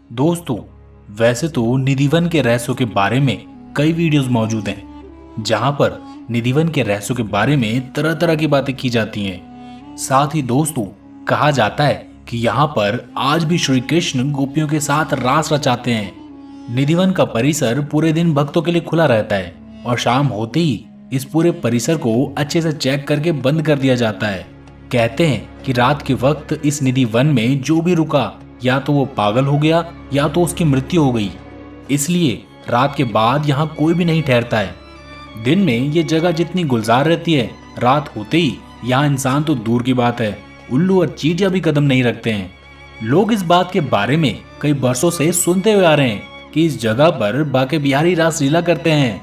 दोस्तों, वैसे तो निधिवन के रहस्यों के बारे में कई वीडियोस मौजूद हैं, जहां पर निधिवन के रहस्यों के बारे में तरह तरह की बातें की जाती हैं। साथ ही दोस्तों, कहा जाता है कि यहाँ पर आज भी श्री कृष्ण गोपियों के साथ रास रचाते हैं। निधिवन का परिसर पूरे दिन भक्तों के लिए खुला रहता है और शाम होते ही इस पूरे परिसर को अच्छे से चेक करके बंद कर दिया जाता है। कहते हैं कि रात के वक्त इस निधि वन में जो भी रुका या तो वो पागल हो गया या तो उसकी मृत्यु हो गई। इसलिए रात के बाद यहाँ कोई भी नहीं ठहरता है। दिन में ये जगह जितनी गुलजार रहती है, रात होते ही यहाँ इंसान तो दूर की बात है, उल्लू और चींटियां भी कदम नहीं रखते हैं। लोग इस बात के बारे में कई वर्षों से सुनते हुए आ रहे हैं कि इस जगह पर बाके बिहारी रासलीला करते हैं।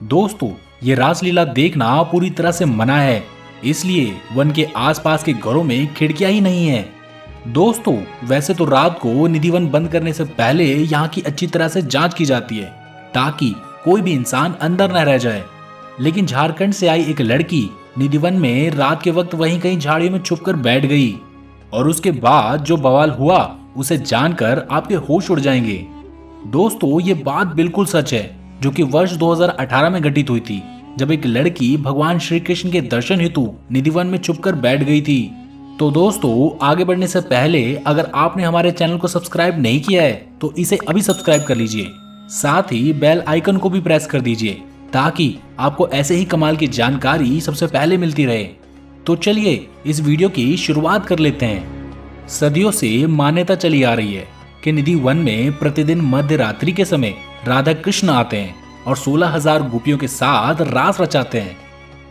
दोस्तों, ये रासलीला देखना पूरी तरह से मना है, इसलिए वन के आसपास के घरों में खिड़कियां ही नहीं है। दोस्तों, वैसे तो रात को निधिवन बंद करने से पहले यहाँ की अच्छी तरह से जांच की जाती है ताकि कोई भी इंसान अंदर न रह जाए। लेकिन झारखंड से आई एक लड़की निधिवन में रात के वक्त वहीं कहीं झाड़ियों में छुपकर बैठ गई और उसके बाद जो बवाल हुआ उसे जानकर आपके होश उड़ जाएंगे। दोस्तों, ये बात बिल्कुल सच है, जो कि वर्ष 2018 में घटित हुई थी, जब एक लड़की भगवान श्री कृष्ण के दर्शन हेतु निधिवन में छुपकर बैठ गई थी। तो दोस्तों, आगे बढ़ने से पहले अगर आपने हमारे चैनल को सब्सक्राइब नहीं किया है तो इसे अभी सब्सक्राइब कर लीजिए। साथ ही बेल आइकन को भी प्रेस कर दीजिए ताकि आपको ऐसे ही कमाल की जानकारी सबसे पहले मिलती रहे। तो चलिए इस वीडियो की शुरुआत कर लेते हैं। सदियों से मान्यता चली आ रही है कि निधि वन में प्रतिदिन मध्य रात्रि के समय राधा कृष्ण आते हैं और 16,000 गोपियों के साथ रास रचाते हैं।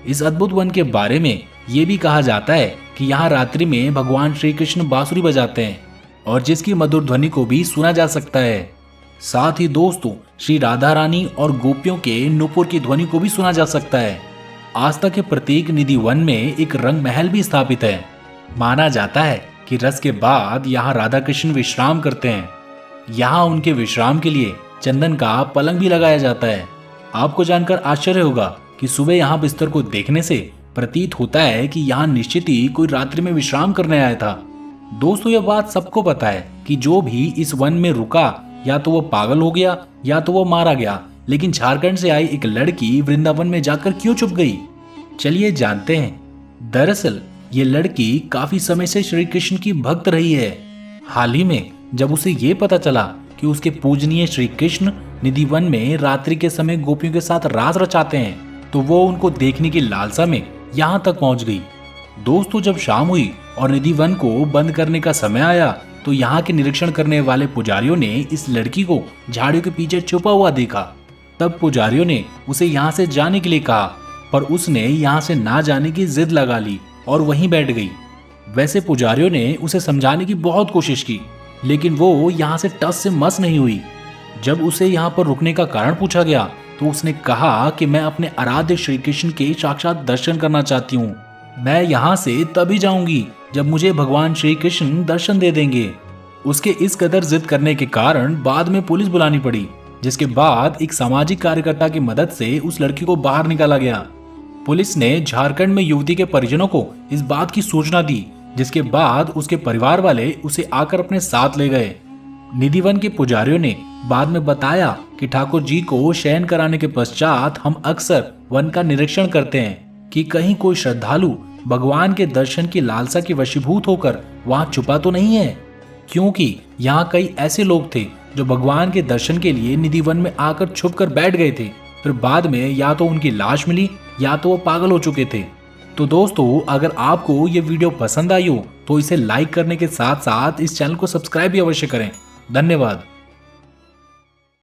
इस अद्भुत वन के बारे में ये भी कहा जाता है कि यहाँ रात्रि में भगवान श्री कृष्ण बांसुरी बजाते हैं और जिसकी मधुर ध्वनि को भी सुना जा सकता है। साथ ही दोस्तों, श्री राधा रानी और गोपियों के नुपुर की ध्वनि को भी सुना जा सकता है। आस्था के प्रतीक निधि वन में एक रंग महल भी स्थापित है। माना जाता है कि रस के बाद यहाँ राधा कृष्ण विश्राम करते हैं। यहाँ उनके विश्राम के लिए चंदन का पलंग भी लगाया जाता है। आपको जानकर आश्चर्य होगा कि सुबह यहाँ बिस्तर को देखने से प्रतीत होता है कि यहाँ निश्चित ही कोई रात्रि में विश्राम करने आया था। दोस्तों, यह बात सबको पता है कि जो भी इस वन में रुका या तो वो पागल हो गया या तो वो मारा गया, लेकिन झारखंड से आई एक लड़की वृंदावन में जाकर क्यों छुप गई? चलिए जानते हैं। दरअसल ये लड़की काफी समय से श्री कृष्ण की भक्त रही है। हाल ही में जब उसे ये पता चला कि उसके पूजनीय श्री कृष्ण निधि वन में रात्रि के समय गोपियों के साथ रास रचाते हैं, तो वो उनको देखने की लालसा में यहाँ तक पहुंच गई। दोस्तों, जब शाम हुई और निधि वन को बंद करने का समय आया तो यहाँ के निरीक्षण करने वाले पुजारियों ने इस लड़की को झाड़ियों के पीछे छुपा हुआ देखा। तब पुजारियों ने उसे यहाँ से जाने के लिए कहा, पर उसने यहाँ से ना जाने की जिद लगा ली और वहीं बैठ गई। वैसे पुजारियों ने उसे समझाने की बहुत कोशिश की, लेकिन वो यहाँ से टस से मस नहीं हुई। जब उसे यहाँ पर रुकने का कारण पूछा गया तो उसने कहा कि मैं अपने आराध्य श्री कृष्ण के साक्षात दर्शन करना चाहती हूँ। मैं यहाँ से तभी जाऊंगी जब मुझे भगवान श्री कृष्ण दर्शन दे देंगे। उसके इस कदर जिद करने के कारण बाद में पुलिस बुलानी पड़ी, जिसके बाद एक सामाजिक कार्यकर्ता की मदद से उस लड़की को बाहर निकाला गया। पुलिस ने झारखंड में युवती के परिजनों को इस बात की सूचना दी, जिसके बाद उसके परिवार वाले उसे आकर अपने साथ ले गए। निधि वन के पुजारियों ने बाद में बताया कि ठाकुर जी को शयन कराने के पश्चात हम अक्सर वन का निरीक्षण करते हैं कि कहीं कोई श्रद्धालु भगवान के दर्शन की लालसा के वशीभूत होकर वहां छुपा तो नहीं है, क्योंकि यहाँ कई ऐसे लोग थे जो भगवान के दर्शन के लिए निधि वन में आकर छुप कर बैठ गए थे। फिर बाद में या तो उनकी लाश मिली या तो वो पागल हो चुके थे। तो दोस्तों, अगर आपको ये वीडियो पसंद आई हो तो इसे लाइक करने के साथ साथ इस चैनल को सब्सक्राइब भी अवश्य करें। धन्यवाद।